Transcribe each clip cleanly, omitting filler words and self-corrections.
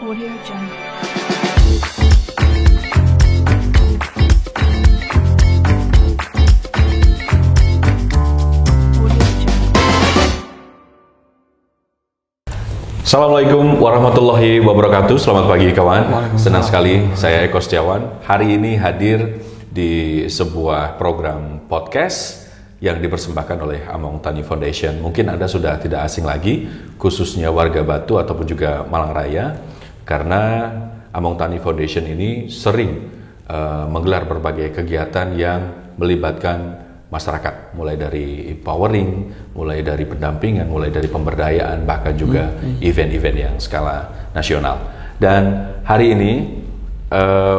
Audio Jungle. Assalamualaikum warahmatullahi wabarakatuh. Selamat pagi kawan. Senang sekali saya Eko Setiawan hari ini hadir di sebuah program podcast yang dipersembahkan oleh Among Tani Foundation. Mungkin Anda sudah tidak asing lagi, khususnya warga Batu ataupun juga Malang Raya, karena Among Tani Foundation ini sering menggelar berbagai kegiatan yang melibatkan masyarakat, mulai dari empowering, mulai dari pendampingan, mulai dari pemberdayaan, bahkan juga event-event yang skala nasional. Dan hari ini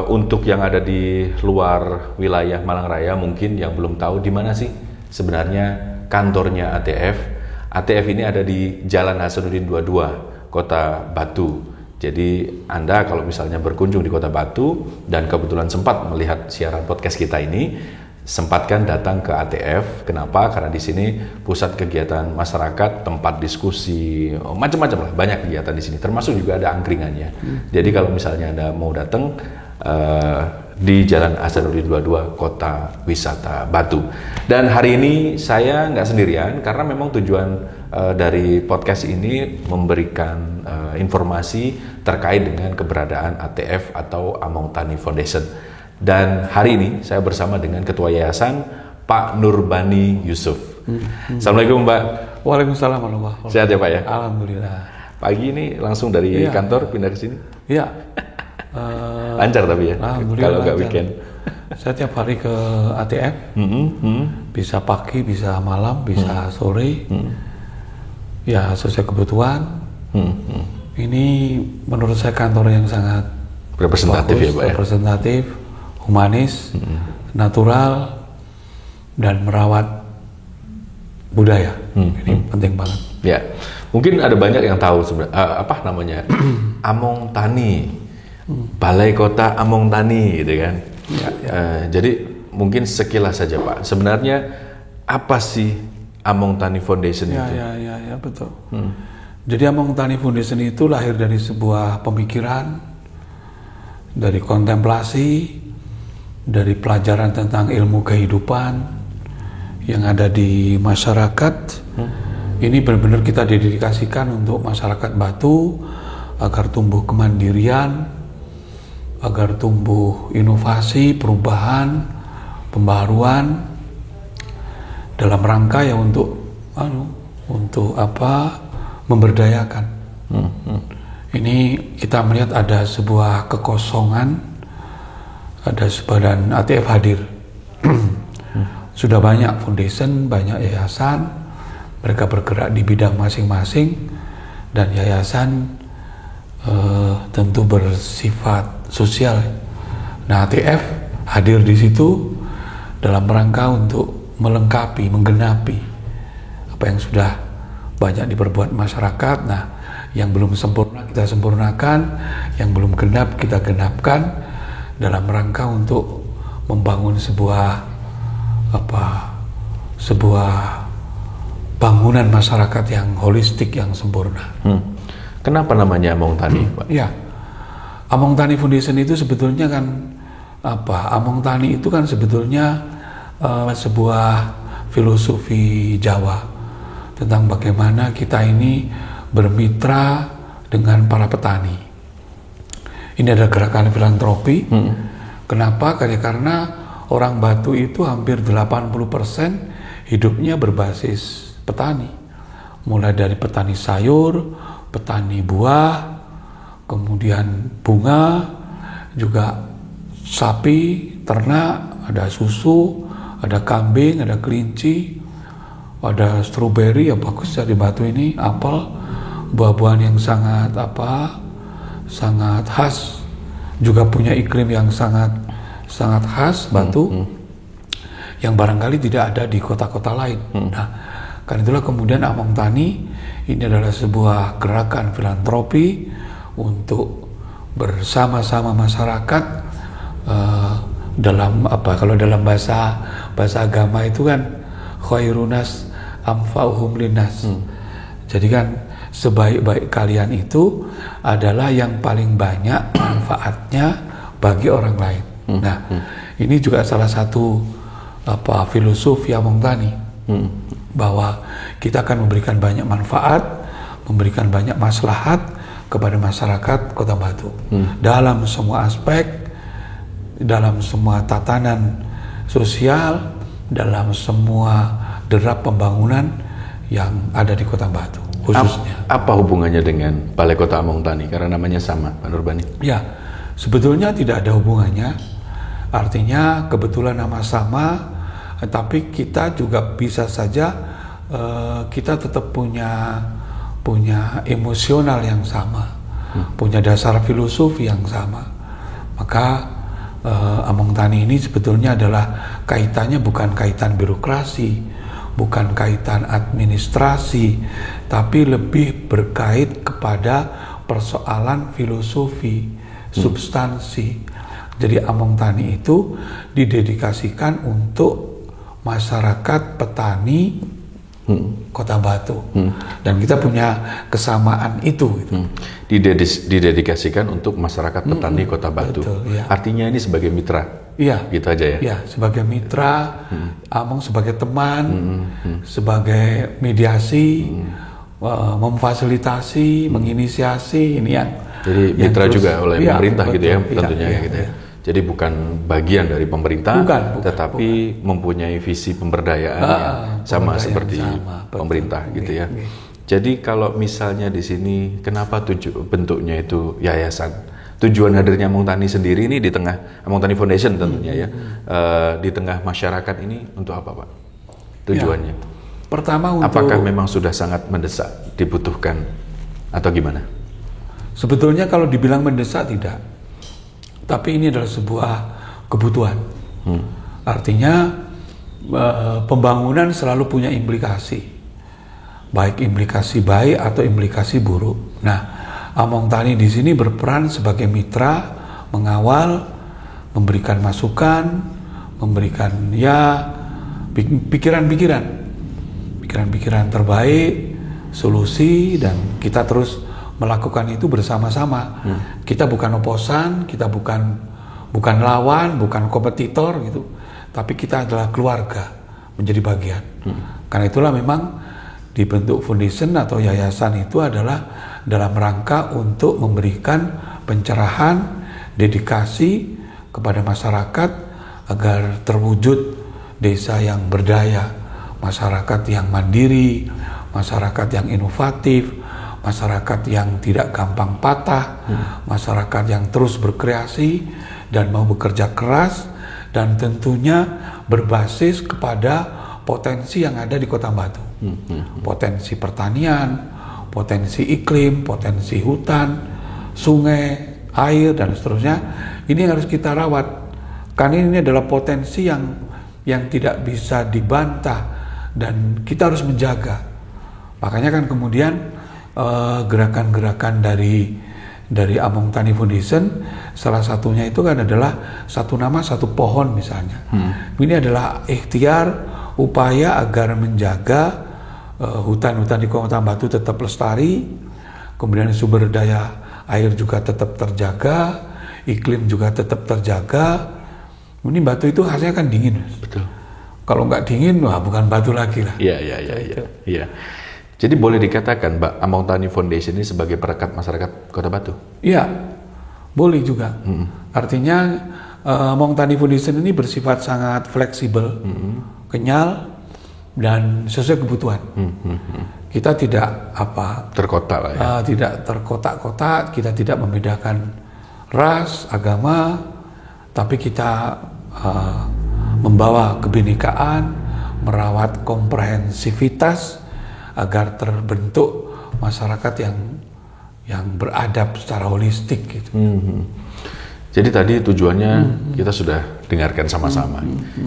untuk yang ada di luar wilayah Malang Raya, mungkin yang belum tahu di mana sih sebenarnya kantornya ATF. ATF ini ada di Jalan Hasanuddin 22, Kota Batu. Jadi Anda kalau misalnya berkunjung di Kota Batu dan kebetulan sempat melihat siaran podcast kita ini, sempatkan datang ke ATF. Kenapa? Karena di sini pusat kegiatan masyarakat, tempat diskusi, macam-macam lah, banyak kegiatan di sini. Termasuk juga ada angkringannya. Jadi kalau misalnya Anda mau datang di Jalan Hasanuddin 22, Kota Wisata Batu. Dan hari ini saya nggak sendirian, karena memang tujuan dari podcast ini memberikan informasi terkait dengan keberadaan ATF atau Among Tani Foundation. Dan hari ini saya bersama dengan Ketua Yayasan, Pak Nurbani Yusuf. Assalamualaikum Pak. Waalaikumsalam warahmatullahi wabarakatuh. Sehat ya Pak ya? Alhamdulillah. Pagi ini langsung dari kantor pindah ke sini? Iya. Lancar tapi ya? Kalau nggak weekend? Saya tiap hari ke ATF. Bisa pagi, bisa malam, bisa sore. Ya sesuai kebutuhan. Ini menurut saya kantor yang sangat representatif bagus, ya Pak ya? Representatif, humanis, natural, dan merawat budaya. Ini penting banget. Ya, mungkin ada banyak yang tahu sebenarnya apa namanya Among Tani, Balai Kota Among Tani, gitu kan? Jadi mungkin sekilas saja Pak. Sebenarnya apa sih Among Tani Foundation itu? Ya, betul. Jadi Among Tani Foundation itu lahir dari sebuah pemikiran, dari kontemplasi, dari pelajaran tentang ilmu kehidupan yang ada di masyarakat. Ini benar-benar kita dedikasikan untuk masyarakat Batu agar tumbuh kemandirian, agar tumbuh inovasi, perubahan, pembaruan dalam rangka ya untuk memberdayakan. Ini kita melihat ada sebuah kekosongan, ada dan ATF hadir. Sudah banyak foundation, banyak yayasan, mereka bergerak di bidang masing-masing, dan yayasan tentu bersifat sosial. Nah, ATF hadir di situ dalam rangka untuk melengkapi, menggenapi apa yang sudah banyak diperbuat masyarakat. Nah, yang belum sempurna kita sempurnakan, yang belum genap kita genapkan, dalam rangka untuk membangun sebuah bangunan masyarakat yang holistik, yang sempurna. Kenapa namanya Among Tani, Pak? Ya, Among Tani Foundation itu sebetulnya kan Among Tani itu kan sebetulnya sebuah filosofi Jawa tentang bagaimana kita ini bermitra dengan para petani. Ini ada gerakan filantropi. Kenapa? Karena orang Batu itu hampir 80% hidupnya berbasis petani. Mulai dari petani sayur, petani buah, kemudian bunga, juga sapi, ternak, ada susu, ada kambing, ada kelinci, ada stroberi ya bagus ya di Batu ini, apel, buah-buahan yang sangat khas, juga punya iklim yang sangat khas Batu, yang barangkali tidak ada di kota-kota lain. Nah, karena itulah kemudian Among Tani ini adalah sebuah gerakan filantropi untuk bersama-sama masyarakat dalam kalau dalam bahasa agama itu kan khairunas amfa'uhum linnas. Jadi kan sebaik-baik kalian itu adalah yang paling banyak manfaatnya bagi orang lain. Nah, ini juga salah satu filosofi Among Tani, bahwa kita akan memberikan banyak manfaat, memberikan banyak maslahat kepada masyarakat Kota Batu dalam semua aspek, dalam semua tatanan sosial, dalam semua derap pembangunan yang ada di Kota Batu khususnya. Apa hubungannya dengan Balai Kota Among Tani? Karena namanya sama, Pak Nurbani. Ya, sebetulnya tidak ada hubungannya. Artinya kebetulan nama sama, tapi kita juga bisa saja kita tetap punya emosional yang sama, punya dasar filosofi yang sama. Maka Among Tani ini sebetulnya adalah kaitannya bukan kaitan birokrasi, bukan kaitan administrasi, tapi lebih berkait kepada persoalan filosofi, substansi. Jadi Among Tani itu didedikasikan untuk masyarakat petani Kota Batu, dan kita punya kesamaan itu. Didedikasikan untuk masyarakat petani Kota Batu. Betul, ya. Artinya ini sebagai mitra. Iya, gitu aja ya. Iya, sebagai mitra, Among sebagai teman, sebagai mediasi, memfasilitasi, menginisiasi, ini yang. Jadi mitra terus, juga oleh pemerintah, betul, gitu ya, tentunya ya, gitu ya. Jadi bukan bagian dari pemerintah, tetapi mempunyai visi pemberdayaan yang sama seperti pemerintah, betul, gitu ya. Jadi kalau misalnya di sini, kenapa bentuknya itu yayasan? Tujuan hadirnya Among Tani sendiri ini di tengah Among Tani Foundation tentunya ya, di tengah masyarakat ini untuk apa, Pak? Tujuannya? Ya, pertama untuk. Apakah memang sudah sangat mendesak, dibutuhkan, atau gimana? Sebetulnya kalau dibilang mendesak tidak, tapi ini adalah sebuah kebutuhan. Artinya pembangunan selalu punya implikasi, baik implikasi baik atau implikasi buruk. Nah, Among Tani di sini berperan sebagai mitra, mengawal, memberikan masukan, memberikan pikiran-pikiran terbaik, solusi, dan kita terus melakukan itu bersama-sama. Kita bukan oposan, kita bukan lawan, bukan kompetitor gitu, tapi kita adalah keluarga, menjadi bagian. Karena itulah memang dibentuk foundation atau yayasan itu adalah dalam rangka untuk memberikan pencerahan, dedikasi kepada masyarakat agar terwujud desa yang berdaya, masyarakat yang mandiri, masyarakat yang inovatif, masyarakat yang tidak gampang patah, masyarakat yang terus berkreasi dan mau bekerja keras, dan tentunya berbasis kepada potensi yang ada di Kota Batu. Potensi pertanian, potensi iklim, potensi hutan, sungai, air, dan seterusnya. Ini yang harus kita rawat, karena ini adalah potensi yang tidak bisa dibantah dan kita harus menjaga. Makanya kan kemudian gerakan-gerakan dari Among Tani Foundation, salah satunya itu kan adalah satu nama satu pohon misalnya. Ini adalah ikhtiar upaya agar menjaga hutan-hutan di Kota Batu tetap lestari, kemudian sumber daya air juga tetap terjaga, iklim juga tetap terjaga. Ini batu itu hasilnya kan dingin. Betul. Kalau nggak dingin, wah bukan batu lagi lah. Iya. Jadi boleh dikatakan, Mbak, Among Tani Foundation ini sebagai perekat masyarakat Kota Batu? Iya, boleh juga. Artinya Among Tani Foundation ini bersifat sangat fleksibel, kenyal, dan sesuai kebutuhan. Kita tidak terkotak lah ya. Tidak terkotak-kotak, kita tidak membedakan ras, agama, tapi kita membawa kebinekaan, merawat komprehensivitas agar terbentuk masyarakat yang beradab secara holistik gitu. Jadi tadi tujuannya kita sudah dengarkan sama-sama.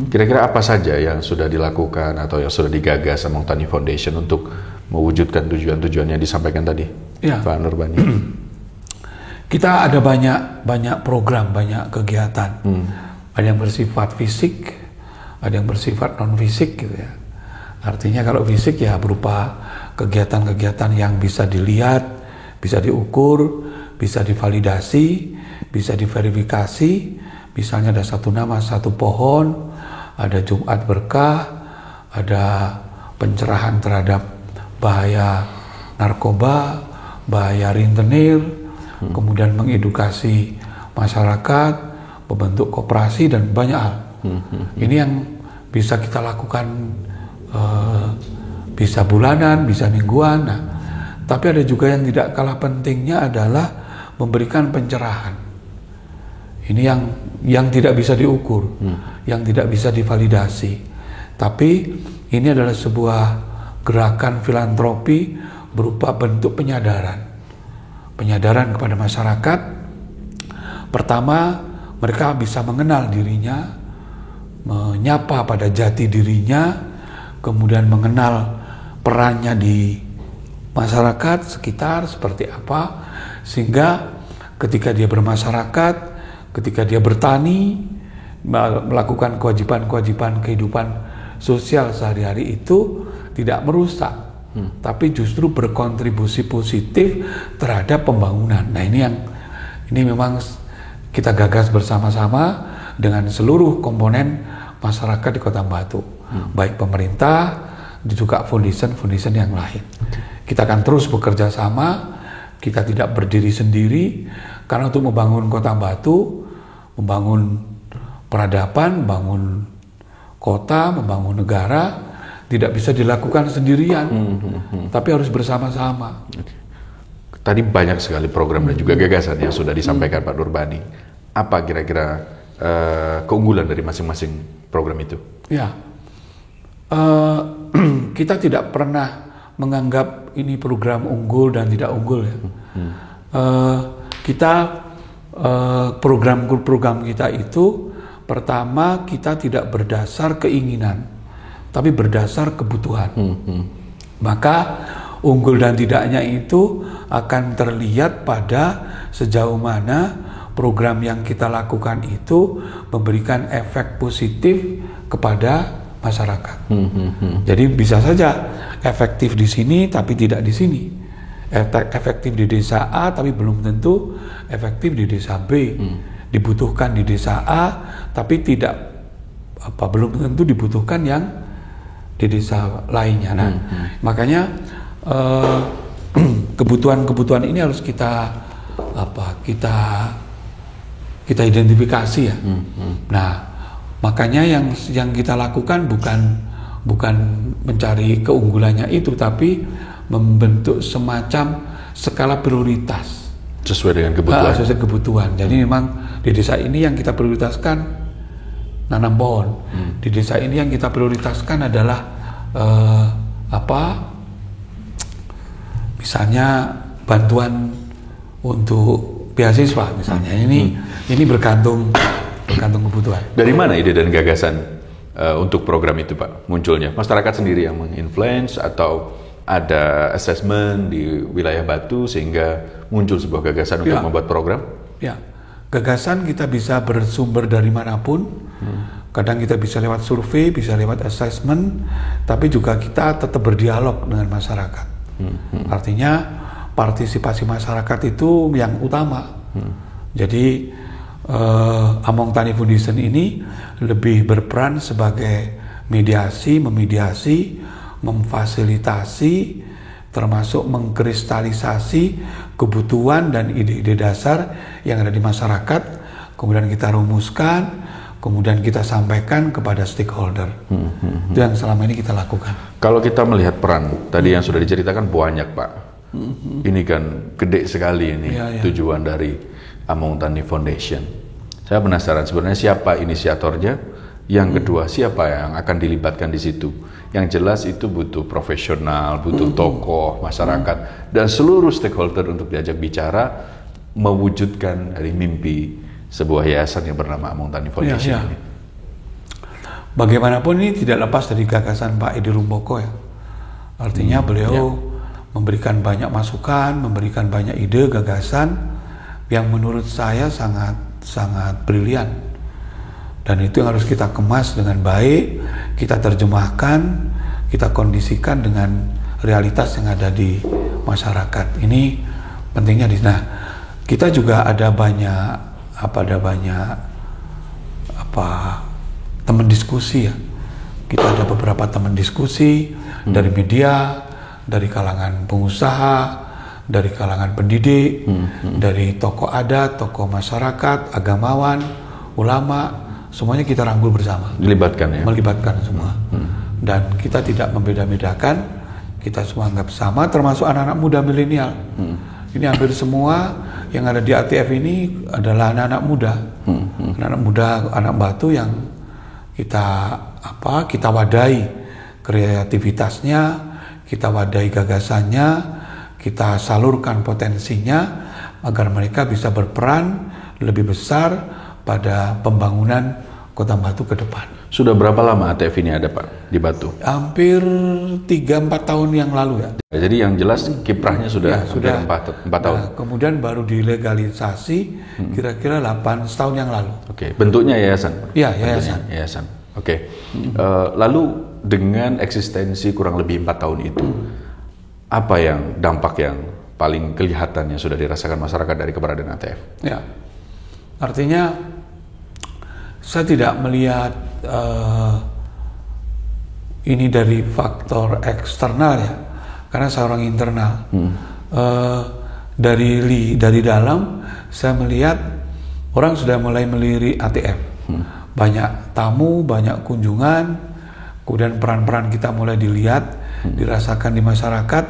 Kira-kira apa saja yang sudah dilakukan atau yang sudah digagas Among Tani Foundation untuk mewujudkan tujuan-tujuan yang disampaikan tadi, Pak Nurbani? Kita ada banyak program, banyak kegiatan. Ada yang bersifat fisik, ada yang bersifat non fisik gitu ya. Artinya kalau fisik ya berupa kegiatan-kegiatan yang bisa dilihat, bisa diukur, bisa divalidasi, bisa diverifikasi. Misalnya ada satu nama, satu pohon, ada Jumat Berkah, ada pencerahan terhadap bahaya narkoba, bahaya rentenir, kemudian mengedukasi masyarakat, membentuk koperasi dan banyak hal. Ini yang bisa kita lakukan, bisa bulanan, bisa mingguan. Nah, tapi ada juga yang tidak kalah pentingnya adalah memberikan pencerahan. Ini yang tidak bisa diukur, yang tidak bisa divalidasi. Tapi ini adalah sebuah gerakan filantropi berupa bentuk penyadaran kepada masyarakat. Pertama, mereka bisa mengenal dirinya, menyapa pada jati dirinya, kemudian mengenal perannya di masyarakat sekitar seperti apa, sehingga ketika dia bermasyarakat, ketika dia bertani, melakukan kewajiban-kewajiban kehidupan sosial sehari-hari itu tidak merusak, tapi justru berkontribusi positif terhadap pembangunan. Nah, ini memang kita gagas bersama-sama dengan seluruh komponen masyarakat di Kota Batu, baik pemerintah, juga foundation yang lain. Kita akan terus bekerja sama, kita tidak berdiri sendiri, karena untuk membangun Kota Batu, membangun peradaban, membangun kota, membangun negara, tidak bisa dilakukan sendirian, tapi harus bersama-sama. Tadi banyak sekali program dan juga gagasan yang sudah disampaikan Pak Nurbani. Apa kira-kira keunggulan dari masing-masing program itu? Ya, kita tidak pernah menganggap ini program unggul dan tidak unggul ya. Program kita itu pertama kita tidak berdasar keinginan, tapi berdasar kebutuhan. Maka unggul dan tidaknya itu akan terlihat pada sejauh mana program yang kita lakukan itu memberikan efek positif kepada masyarakat. Jadi bisa saja efektif di sini tapi tidak di sini. Efektif di desa A tapi belum tentu efektif di desa B. Dibutuhkan di desa A tapi belum tentu dibutuhkan yang di desa lainnya. Nah, makanya kebutuhan-kebutuhan ini harus kita identifikasi ya. Nah, makanya yang kita lakukan bukan mencari keunggulannya itu, tapi membentuk semacam skala prioritas sesuai dengan kebutuhan. Sesuai kebutuhan. Jadi memang di desa ini yang kita prioritaskan nanam pohon. Di desa ini yang kita prioritaskan adalah misalnya bantuan untuk beasiswa misalnya. Ini bergantung kebutuhan. Dari mana ide dan gagasan untuk program itu, Pak, munculnya? Masyarakat sendiri yang menginfluence atau ada assessment di wilayah Batu sehingga muncul sebuah gagasan untuk membuat program? Ya, gagasan kita bisa bersumber dari manapun. Kadang kita bisa lewat survei, bisa lewat assessment, tapi juga kita tetap berdialog dengan masyarakat. Artinya partisipasi masyarakat itu yang utama. Jadi Among Tani Foundation ini lebih berperan sebagai memediasi, memfasilitasi, termasuk mengkristalisasi kebutuhan dan ide-ide dasar yang ada di masyarakat, kemudian kita rumuskan, kemudian kita sampaikan kepada stakeholder. Itu yang selama ini kita lakukan. Kalau kita melihat peran, tadi yang sudah diceritakan banyak, Pak. Ini kan gede sekali ini tujuan dari Among Tani Foundation. Saya penasaran sebenarnya siapa inisiatornya. Yang kedua, siapa yang akan dilibatkan di situ? Yang jelas itu butuh profesional, butuh tokoh, masyarakat, dan seluruh stakeholder untuk diajak bicara, mewujudkan dari mimpi sebuah yayasan yang bernama Among Tani Foundation ini. Bagaimanapun ini tidak lepas dari gagasan Pak Edi Rumpoko ya. Artinya beliau memberikan banyak masukan, memberikan banyak ide, gagasan yang menurut saya sangat brilian. Dan itu yang harus kita kemas dengan baik, kita terjemahkan, kita kondisikan dengan realitas yang ada di masyarakat. Ini pentingnya di nah kita juga ada banyak teman diskusi ya. Kita ada beberapa teman diskusi dari media, dari kalangan pengusaha, dari kalangan pendidik, dari tokoh adat, tokoh masyarakat, agamawan, ulama, semuanya kita rangkul bersama. Melibatkan semua. Dan kita tidak membeda-bedakan, kita semua anggap sama, termasuk anak-anak muda milenial. Ini hampir semua yang ada di ATF ini adalah anak-anak muda. Anak-anak muda, anak Batu yang kita wadai kreativitasnya, kita wadai gagasannya, kita salurkan potensinya agar mereka bisa berperan lebih besar pada pembangunan Kota Batu ke depan. Sudah berapa lama ATF ini ada Pak di Batu? Hampir 3-4 tahun yang lalu ya. Jadi yang jelas kiprahnya sudah 4 tahun. Nah, kemudian baru dilegalisasi kira-kira 8 tahun yang lalu. Oke, bentuknya yayasan? Iya, yayasan. Oke. Lalu dengan eksistensi kurang lebih 4 tahun itu, apa yang dampak yang paling kelihatan yang sudah dirasakan masyarakat dari keberadaan ATF? Ya, artinya saya tidak melihat ini dari faktor eksternal ya, karena saya orang internal. Dari dalam saya melihat orang sudah mulai melirik ATF. Banyak tamu, banyak kunjungan, kemudian peran-peran kita mulai dilihat, dirasakan di masyarakat.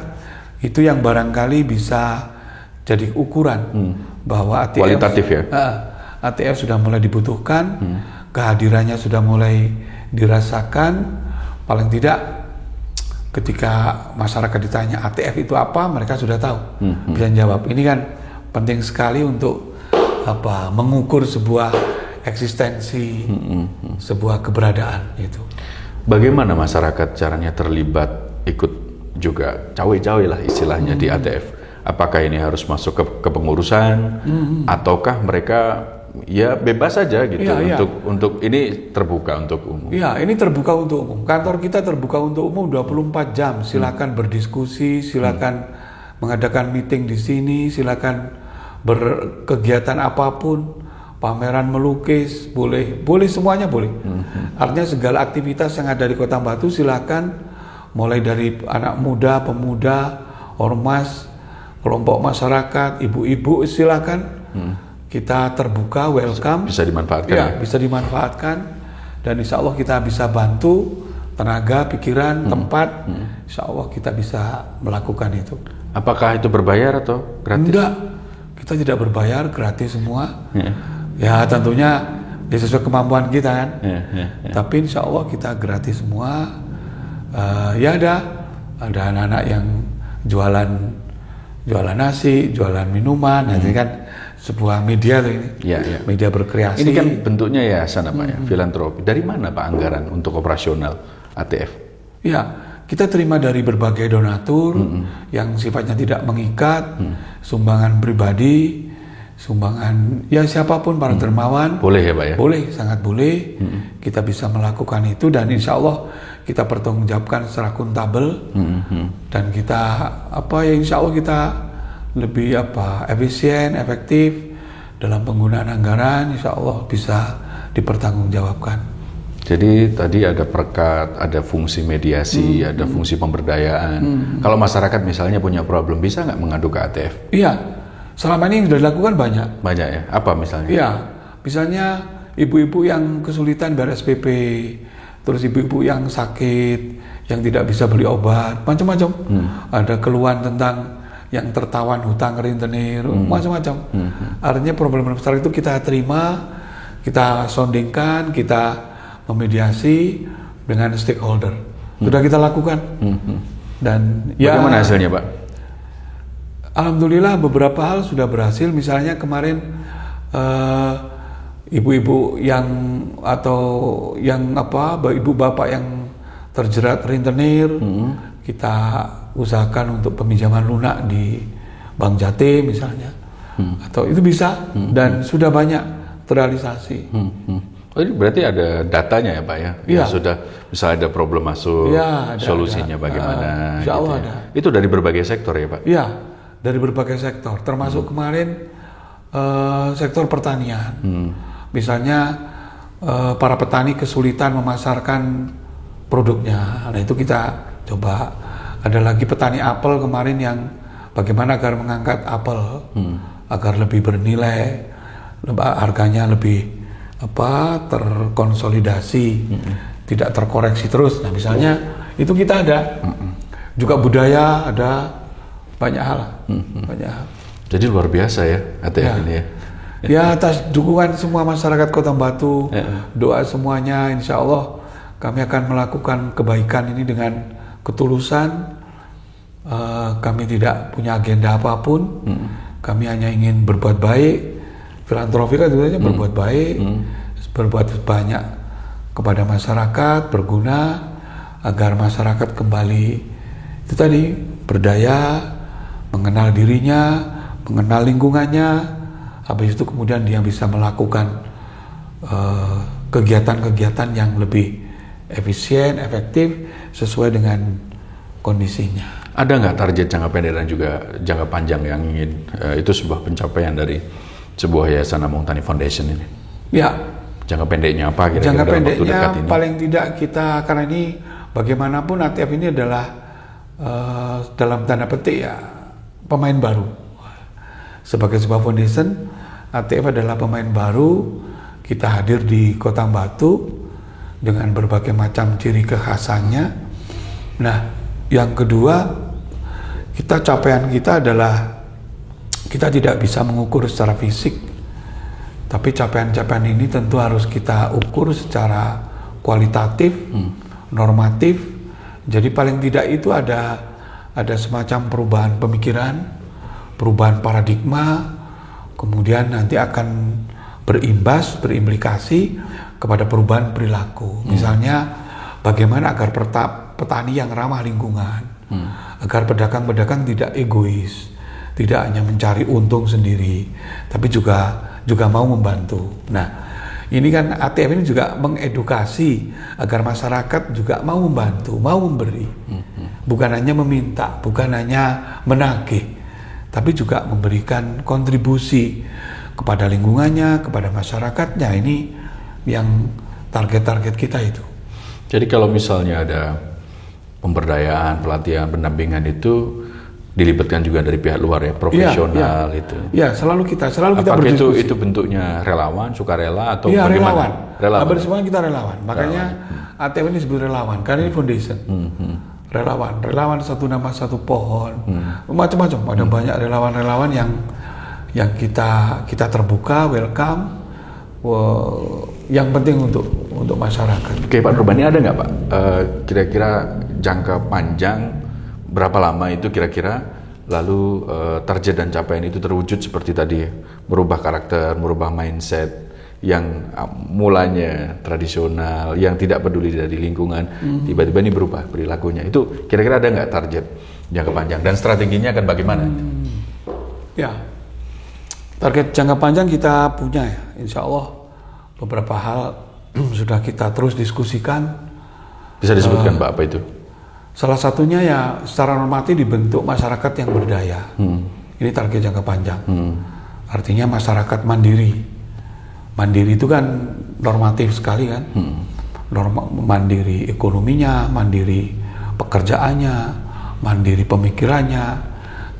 Itu yang barangkali bisa jadi ukuran bahwa ATF kualitatif ya. ATF sudah mulai dibutuhkan, kehadirannya sudah mulai dirasakan. Paling tidak ketika masyarakat ditanya ATF itu apa, mereka sudah tahu, bisa jawab. Ini kan penting sekali untuk mengukur sebuah eksistensi, sebuah keberadaan itu. Bagaimana masyarakat caranya terlibat, ikut juga cawe-cawe lah istilahnya di ATF? Apakah ini harus masuk ke pengurusan, ataukah mereka ya bebas saja gitu untuk ini terbuka untuk umum? Ya, ini terbuka untuk umum. Kantor kita terbuka untuk umum 24 jam. Silakan berdiskusi, silakan mengadakan meeting di sini, silakan berkegiatan apapun, pameran melukis, boleh semuanya boleh. Artinya segala aktivitas yang ada di Kota Batu silakan, mulai dari anak muda, pemuda, ormas, kelompok masyarakat, ibu-ibu silakan. Kita terbuka, welcome. Bisa dimanfaatkan ya? Bisa dimanfaatkan. Dan insya Allah kita bisa bantu tenaga, pikiran, tempat. Insya Allah kita bisa melakukan itu. Apakah itu berbayar atau gratis? Enggak, kita tidak berbayar, gratis semua. Ya tentunya sesuai kemampuan kita kan. Tapi insya Allah kita gratis semua. Ya ada anak-anak yang jualan nasi, jualan minuman, nanti kan sebuah media tuh ini, media berkreasi. Ini kan bentuknya yayasan apa ya, filantropi. Dari mana Pak anggaran untuk operasional ATF? Ya, kita terima dari berbagai donatur yang sifatnya tidak mengikat, sumbangan pribadi, sumbangan ya siapapun para dermawan. Boleh ya Pak ya? Boleh, sangat boleh. Kita bisa melakukan itu dan insya Allah kita pertanggungjawabkan secara akuntabel dan kita insya Allah kita lebih efisien, efektif dalam penggunaan anggaran, insya Allah bisa dipertanggungjawabkan. Jadi tadi ada perkat, ada fungsi mediasi, ada fungsi pemberdayaan. Kalau masyarakat misalnya punya problem, bisa nggak mengadu ke ATF? Iya, selama ini yang sudah dilakukan banyak. Banyak ya? Apa misalnya? Iya, misalnya ibu-ibu yang kesulitan bayar SPP, terus ibu-ibu yang sakit, yang tidak bisa beli obat, macam-macam. Ada keluhan tentang yang tertawan hutang rentenir, macam-macam. Artinya problem besar itu kita terima, kita soundingkan, kita memediasi dengan stakeholder. Sudah kita lakukan. Dan bagaimana hasilnya Pak? Alhamdulillah beberapa hal sudah berhasil. Misalnya kemarin ibu-ibu yang ibu bapak yang terjerat rentenir, kita usahakan untuk peminjaman lunak di Bank Jatim misalnya, atau itu bisa dan sudah banyak terrealisasi. Oh, ini berarti ada datanya ya Pak ya? Iya. Yang sudah misalnya ada problem masuk, Iya, ada, solusinya ada. bagaimana? Insya Allah gitu ya. ada. Itu dari berbagai sektor ya Pak? Iya, dari berbagai sektor, termasuk kemarin sektor pertanian. Misalnya para petani kesulitan memasarkan produknya, nah itu kita coba. Ada lagi petani apel kemarin yang bagaimana agar mengangkat apel agar lebih bernilai, harganya lebih terkonsolidasi, tidak terkoreksi terus. Nah misalnya itu kita ada, juga budaya ada, banyak hal, banyak hal. Jadi luar biasa ya ATF ini ya. Ya atas dukungan semua masyarakat Kota Batu, doa semuanya, insya Allah kami akan melakukan kebaikan ini dengan ketulusan. Kami tidak punya agenda apapun, kami hanya ingin berbuat baik. Filantropi kan sebenarnya berbuat baik, berbuat banyak kepada masyarakat, berguna agar masyarakat kembali itu tadi berdaya, mengenal dirinya, mengenal lingkungannya. Habis itu kemudian dia bisa melakukan kegiatan-kegiatan yang lebih efisien, efektif sesuai dengan kondisinya. Ada nggak target jangka pendek dan juga jangka panjang yang ingin itu sebuah pencapaian dari sebuah Yayasan Among Tani Foundation ini? Ya. Jangka pendeknya apa kira-kira Jangka dalam waktu pendeknya dekat ini? paling tidak kita, karena ini bagaimanapun ATF ini adalah dalam tanda petik ya pemain baru. Sebagai sebuah foundation, ATF adalah pemain baru. Kita hadir di Kota Batu dengan berbagai macam ciri kekhasannya. Nah, yang kedua, capaian kita adalah kita tidak bisa mengukur secara fisik, tapi capaian-capaian ini tentu harus kita ukur secara kualitatif, normatif. Jadi paling tidak itu ada semacam perubahan pemikiran, perubahan paradigma, kemudian nanti akan berimplikasi kepada perubahan perilaku. Misalnya bagaimana agar petani yang ramah lingkungan, agar pedagang-pedagang tidak egois, tidak hanya mencari untung sendiri, tapi juga mau membantu. Nah, ini kan ATF ini juga mengedukasi agar masyarakat juga mau membantu, mau memberi, bukan hanya meminta, bukan hanya menagih, tapi juga memberikan kontribusi kepada lingkungannya, kepada masyarakatnya. Ini yang target-target kita itu. Jadi kalau misalnya ada pemberdayaan, pelatihan, pendampingan itu dilibatkan juga dari pihak luar ya, profesional itu. Ya, selalu kita Apakah berdiskusi. itu bentuknya relawan, sukarela atau Iya, bagaimana? Relawan. Hampir semuanya kita relawan. Makanya ATF ini disebut relawan, karena ini foundation. Relawan satu nama satu pohon, macam-macam. Ada banyak relawan-relawan yang kita terbuka, welcome. Yang penting untuk masyarakat. Oke Pak Nurbani, ada nggak Pak kira-kira jangka panjang berapa lama itu kira-kira lalu target dan capaian itu terwujud seperti tadi, merubah karakter, merubah mindset yang mulanya tradisional, yang tidak peduli dari lingkungan, tiba-tiba ini berubah perilakunya. Itu kira-kira ada nggak target jangka panjang dan strateginya akan bagaimana? Ya, target jangka panjang kita punya ya, insya Allah beberapa hal sudah kita terus diskusikan. Bisa disebutkan Pak apa itu? Salah satunya ya secara normatif dibentuk masyarakat yang berdaya. Ini target jangka panjang. Artinya masyarakat mandiri. Mandiri itu kan normatif sekali kan. Mandiri ekonominya, mandiri pekerjaannya, mandiri pemikirannya,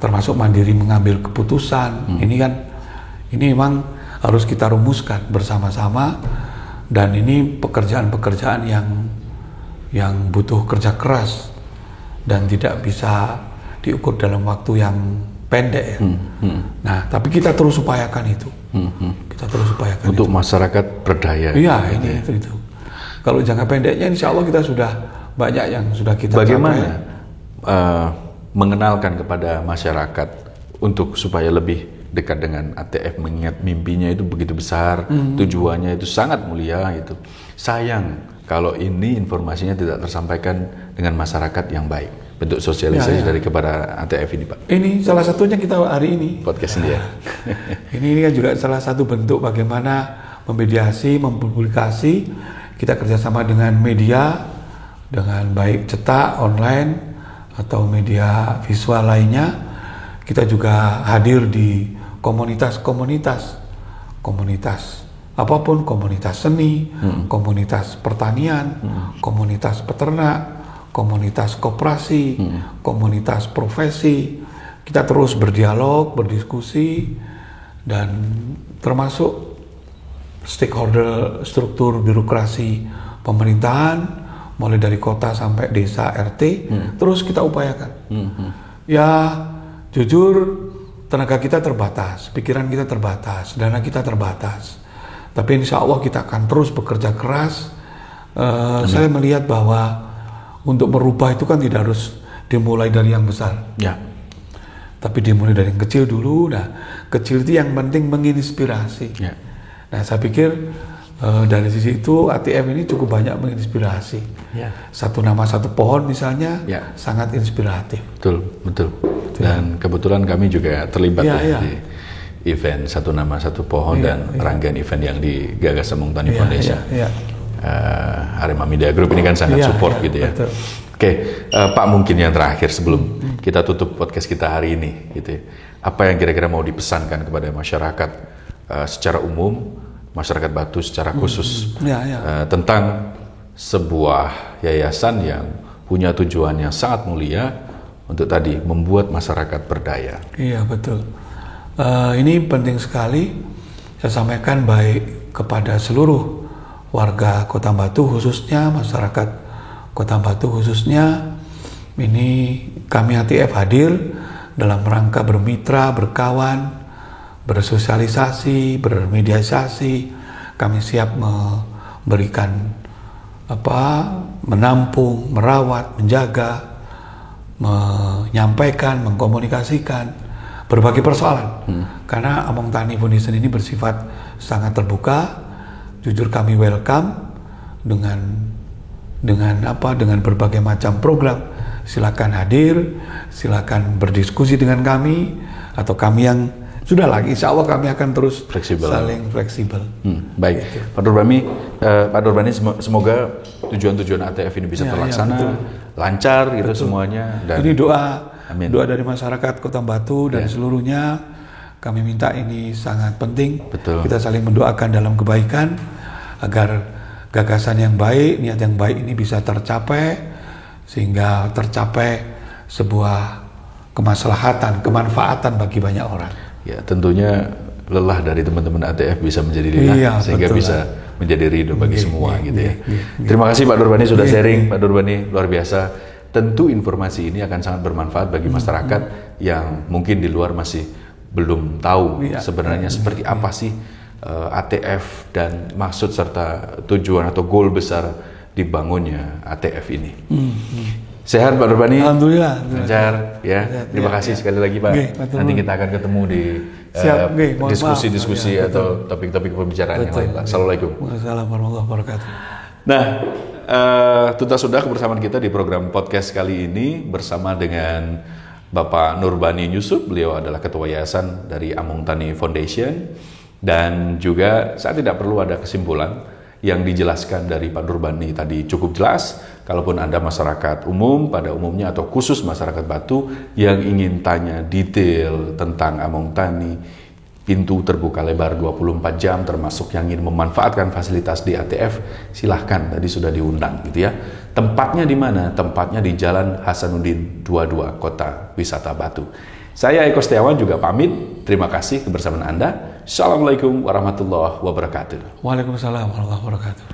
termasuk mandiri mengambil keputusan. Ini memang harus kita rumuskan bersama-sama, dan ini pekerjaan-pekerjaan yang butuh kerja keras dan tidak bisa diukur dalam waktu yang pendek ya. Nah, tapi kita terus upayakan itu. Kita terus upayakan untuk itu. Masyarakat berdaya. Iya, ini itu. Kalau jangka pendeknya, insya Allah kita sudah banyak yang sudah kita bagaimana mengenalkan kepada masyarakat untuk supaya lebih dekat dengan ATF, mengingat mimpinya itu begitu besar, tujuannya itu sangat mulia gitu. Sayang kalau ini informasinya tidak tersampaikan dengan masyarakat yang baik. Bentuk sosialisasi dari kepada ATF ini Pak. Ini salah satunya kita hari ini Podcast ini ya. Ini kan juga salah satu bentuk bagaimana memediasi, mempublikasi. Kita kerjasama dengan media, dengan baik cetak, online, atau media visual lainnya. Kita juga hadir di komunitas apapun, komunitas seni, komunitas pertanian, komunitas peternak, komunitas koperasi, komunitas profesi. Kita terus berdialog, berdiskusi, dan termasuk stakeholder struktur birokrasi pemerintahan, mulai dari kota sampai desa RT, terus kita upayakan. Ya, jujur tenaga kita terbatas, pikiran kita terbatas, dana kita terbatas. Tapi insya Allah kita akan terus bekerja keras. Saya melihat bahwa untuk merubah itu kan tidak harus dimulai dari yang besar. Ya. Tapi dimulai dari yang kecil dulu. Nah, kecil itu yang penting menginspirasi. Ya. Nah, saya pikir dari sisi itu ATF ini cukup banyak menginspirasi. Ya. Satu nama satu pohon misalnya, Ya. sangat inspiratif. Betul. Dan kebetulan kami juga terlibat di event Satu Nama Satu Pohon dan rangkaian event yang digagas Among Tani Foundation. Arema Media Group ini kan sangat support gitu ya. Betul. Oke, Pak, mungkin yang terakhir sebelum kita tutup podcast kita hari ini, gitu ya. Apa yang kira-kira mau dipesankan kepada masyarakat secara umum, masyarakat Batu secara khusus, tentang sebuah yayasan yang punya tujuan yang sangat mulia untuk tadi membuat masyarakat berdaya. Iya, betul. Ini penting sekali saya sampaikan baik kepada seluruh warga Kota Batu, khususnya masyarakat Kota Batu khususnya. Ini kami ATF hadir dalam rangka bermitra, berkawan, bersosialisasi, bermediasi. Kami siap memberikan menampung, merawat, menjaga, menyampaikan, mengkomunikasikan berbagai persoalan. Karena Among Tani Foundation ini bersifat sangat terbuka. Jujur kami welcome dengan berbagai macam program. Silakan hadir, silakan berdiskusi dengan kami, atau kami yang sudah lagi, insya Allah kami akan terus saling fleksibel. Baik, gitu. Pak Nurbani, semoga tujuan-tujuan ATF ini bisa terlaksana, lancar gitu semuanya. Dan ini doa dari masyarakat Kota Batu dan seluruhnya, kami minta ini sangat penting. Betul. Kita saling mendoakan dalam kebaikan agar gagasan yang baik, niat yang baik ini bisa tercapai, sehingga tercapai sebuah kemaslahatan, kemanfaatan bagi banyak orang. Ya, tentunya lelah dari teman-teman ATF bisa menjadi lelah, sehingga bisa menjadi ridho bagi semua gitu ya. Terima kasih Pak Nurbani sudah sharing. Pak Nurbani luar biasa. Tentu informasi ini akan sangat bermanfaat bagi masyarakat yang mungkin di luar masih belum tahu sebenarnya seperti apa sih ATF dan maksud serta tujuan atau goal besar dibangunnya ATF ini. Sehat Pak Nurbani? Alhamdulillah. Lancar ya. Terima kasih sekali lagi Pak. Nanti kita akan ketemu di diskusi-diskusi atau topik-topik pembicaraan yang lain Pak. Assalamualaikum. Waalaikumsalam warahmatullahi wabarakatuh. Nah, tuntas sudah kebersamaan kita di program podcast kali ini bersama dengan Bapak Nurbani Yusuf. Beliau adalah Ketua Yayasan dari Among Tani Foundation. Dan juga saya tidak perlu ada kesimpulan, yang dijelaskan dari Pak Nurbani tadi cukup jelas. Kalaupun Anda masyarakat umum pada umumnya atau khusus masyarakat Batu yang ingin tanya detail tentang Among Tani, pintu terbuka lebar 24 jam, termasuk yang ingin memanfaatkan fasilitas di ATF, silahkan, tadi sudah diundang gitu ya. Tempatnya di mana? Tempatnya di Jalan Hasanuddin 22, Kota Wisata Batu. Saya Eko Setiawan juga pamit. Terima kasih kebersamaan Anda. Assalamualaikum warahmatullahi wabarakatuh. Waalaikumsalam warahmatullahi wabarakatuh.